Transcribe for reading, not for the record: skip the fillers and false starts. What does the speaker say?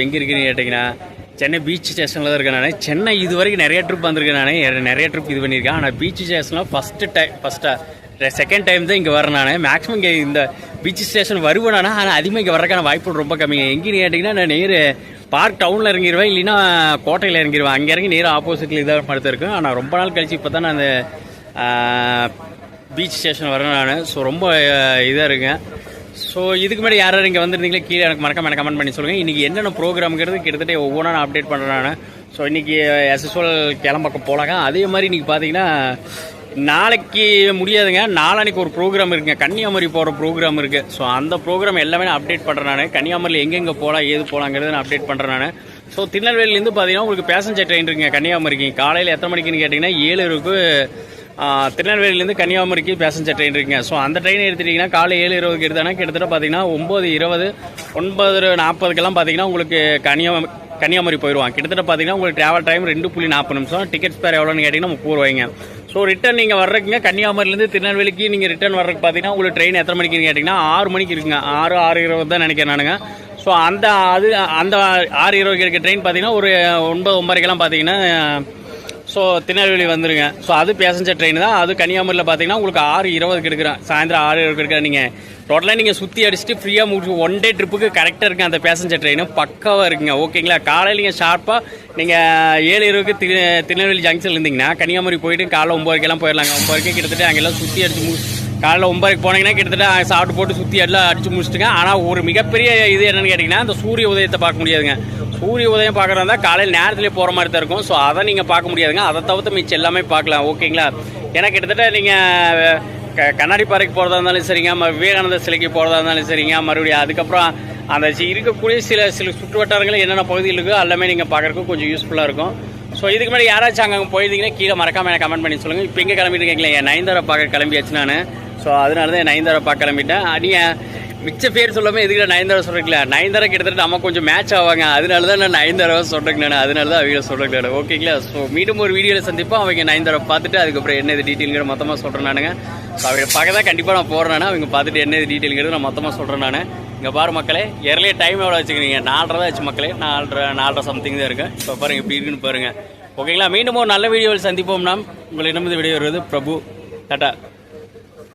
இப்போ எங்கே இருக்குன்னு கேட்டிங்கன்னா சென்னை பீச் ஸ்டேஷனில் தான் இருக்கேன் நான். சென்னை இது வரைக்கும் நிறைய ட்ரிப் வந்திருக்கேன் நான், நிறைய ட்ரிப் இது பண்ணியிருக்கேன். ஆனால் பீச் ஸ்டேஷனில் செகண்ட் டைம் தான் இங்கே வரேன் நான். மேக்ஸிமம் இங்கே இந்த பீச் ஸ்டேஷன் வருவேன் நான், ஆனால் அதிகமாக இங்கே வரக்கான வாய்ப்பு ரொம்ப கம்மிங்க. எங்கேன்னு கேட்டிங்கன்னா நான் நேர் பார்க் டவுனில் இறங்கிடுவேன், இல்லைன்னா கோட்டையில் இறங்கிடுவேன். அங்கே இறங்கி நேரம் ஆப்போசிட்டில் இதாக படுத்திருக்கேன். ஆனால் ரொம்ப நாள் கழிச்சு இப்போ தான் நான் அந்த பீச் ஸ்டேஷன் வரேன் நான். ஸோ ரொம்ப இதாக இருக்குங்க. ஸோ இதுக்கு முன்னாடி யார் இங்கே வந்துருந்தீங்களே கீழே எனக்கு மறக்காம கமெண்ட் பண்ணி சொல்லுங்கள். இன்றைக்கி என்னென்ன ப்ரோக்ராம்ங்கிறது கிட்டத்தட்ட ஒவ்வொன்றா நான் அப்டேட் பண்ணுறேன் நான். ஸோ இன்றைக்கி எஸ்எஸ்எல் கிளம்பக்கம் போகலாங்க. அதே மாதிரி இன்றைக்கி பார்த்தீங்கன்னா நாளைக்கு முடியாதுங்க, நாளானிக்கு ஒரு ப்ரோக்ராம் இருக்குங்க, கன்னியாகுமரி போகிற ப்ரோக்ராம் இருக்குது. ஸோ அந்த ப்ரோக்ராம் எல்லாமே நான் அப்டேட் பண்ணுறேன் நான். கன்னியாகுமரியில் எங்கெங்கே போகலாம் ஏது போகலாங்கிறத நான் அப்டேட் பண்ணுறேன் நான். ஸோ திருநெல்வேலியிலேருந்து பார்த்தீங்கன்னா உங்களுக்கு பேசஞ்சர் ட்ரெயின் இருக்குங்க கன்னியாகுமரிக்கு. காலையில் எத்தனை மணிக்குன்னு கேட்டிங்கன்னா 7:20 திருநெல்வேலியிலேருந்து கன்னியாகுமரிக்கு பேசஞ்சர் ட்ரெயின் இருக்குங்க. ஸோ அந்த ட்ரெயின் எடுத்துட்டிங்கன்னா காலை 7:20 எடுத்தானா கிட்டத்தட்ட பார்த்தீங்கன்னா 9:20 9:40 பார்த்தீங்கன்னா உங்களுக்கு கன்னியாகுமரி போயிடுவாங்க. கிட்டத்தட்ட பார்த்தீங்கன்னா உங்களுக்கு ட்ராவல் டைம் 2.40 நிமிஷம். டிக்கெட் ஸ்பேர் எவ்வளோன்னு கேட்டிங்கன்னா 30 ரூபாய்ங்க. ஸோ ரிட்டன் நீங்கள் வர்றதுங்க கன்னியாகுமரியிலேருந்து திருநெல்வேலிக்கு நீங்கள் ரிட்டன் வர்றதுக்கு பார்த்தீங்கன்னா உங்களுக்கு ட்ரெயின் எத்தனை மணிக்குன்னு கேட்டிங்கன்னா 6 மணிக்கு இருக்குங்க. 6:20 தான் நினைக்கிறேன் நானுங்க. ஸோ அந்த 6:20 இருக்க ட்ரெயின் பார்த்தீங்கன்னா ஒரு 9:09 பார்த்தீங்கன்னா ஸோ திருநெல்வேலி வந்துருங்க. ஸோ அது பேசஞ்சர் ட்ரெயின் தான். அது கன்னியாகுமரியில் பார்த்தீங்கன்னா உங்களுக்கு 6:20 எடுக்கிறேன், சாயந்தரம் 6:20 எடுக்கிறேன். நீங்கள் டோட்டலாக நீங்கள் சுற்றி அடிச்சுட்டு ஃப்ரீயாக முடிச்சு ஒன் டே ட்ரிப்புக்கு கரெக்டாக இருக்குங்க அந்த பேசஞ்சர் ட்ரெயின், பக்காவாக இருக்குங்க. ஓகேங்களா? காலையில் நீங்கள் ஷார்ப்பாக நீங்கள் 7:20 திருநெல்வேலி ஜங்ஷன் இருந்தீங்கன்னா கன்னியாகுமரி போயிட்டு காலைல 9:00 போயிடலாங்க. 9:00 கிட்டத்தட்ட அங்கெல்லாம் சுற்றி அடிச்சு காலைல 9:00 போனீங்கன்னா கிட்டத்தட்ட சாப்பிட்டு போட்டு சுற்றி எல்லாம் அடிச்சு முடிச்சுட்டுங்க. ஆனால் ஒரு மிகப்பெரிய இது என்னென்னு கேட்டிங்கன்னா அந்த சூரிய உதயத்தை பார்க்க முடியாதுங்க. சூரிய உதயம் பார்க்குறதா இருந்தால் காலையில் நேரத்துலேயே போகிற மாதிரி தான் இருக்கும். ஸோ அதை நீங்கள் பார்க்க முடியாதுங்க. அதை தவிர்த்து மிச்சம் எல்லாமே பார்க்கலாம். ஓகேங்களா? ஏன்னா கிட்டத்தட்ட நீங்கள் கண்ணாடி பாறைக்கு போகிறதா இருந்தாலும் சரிங்க, விவேகானந்த சிலைக்கு போகிறதா இருந்தாலும் சரிங்க, மறுபடியும் அதுக்கப்புறம் அந்த இருக்கக்கூடிய சில சுற்று வட்டாரங்கள் என்னென்ன பகுதியில் இருக்கோ எல்லாமே நீங்கள் பார்க்குறதுக்கு கொஞ்சம் யூஸ்ஃபுல்லாக இருக்கும். ஸோ இதுக்கு முன்னாடி யாராச்சும் அங்கே போயிருந்தீங்கன்னா கீழே மறக்காமல் எனக்கு கமெண்ட் பண்ணி சொல்லுங்கள். இப்போ எங்கே கிளம்பிட்டு இருக்கீங்களா? என் நயன்தாரா பார்க்க கிளம்பியாச்சு நான். ஸோ அதனால தான் நயன்தாரா பார்க்க கிளம்பிட்டேன். நீங்கள் மிச்ச பேர் சொல்லாமல் எதுக்கு நயன்தாரா சொல்கிறீங்களா? நயன்தாரா கிட்டத்தட்ட நம்ம கொஞ்சம் மேட்ச் ஆவாங்க, அதனால தான் நான் நயன்தாராவை சொல்கிறேன் நான். அதனால தான் அவங்க சொல்கிறேன் நான். ஓகேங்களா? ஸோ மீண்டும் ஒரு வீடியோவில் சந்திப்போம். அவங்க நயன்தாரா பார்த்துட்டு அதுக்கப்புறம் என்ன இது டீட்டெயிலுங்கிற மொத்தமாக சொல்கிறேன் நானுங்க. ஸோ அவங்க பார்க்க தான் கண்டிப்பாக நான் போகிறேன். அவங்க பார்த்துட்டு என்ன இது டீட்டெயிலுங்கிறது நான் மொத்தமாக சொல்கிறேன் நான். இங்கே பாரு மக்களே, எர்லியே டைம் எவ்வளோ வச்சுக்கிறீங்க? 4:30 தான் ஆச்சு மக்களே. 4:30 சம்திங் தான் இருக்குது. ஸோ பாருங்கள் எப்படி இருக்குன்னு பாருங்கள். ஓகேங்களா? மீண்டும் ஒரு நல்ல வீடியோவில் சந்திப்போம். நாம் உங்களிடம் விடைபெறுவது பிரபு. டாடா.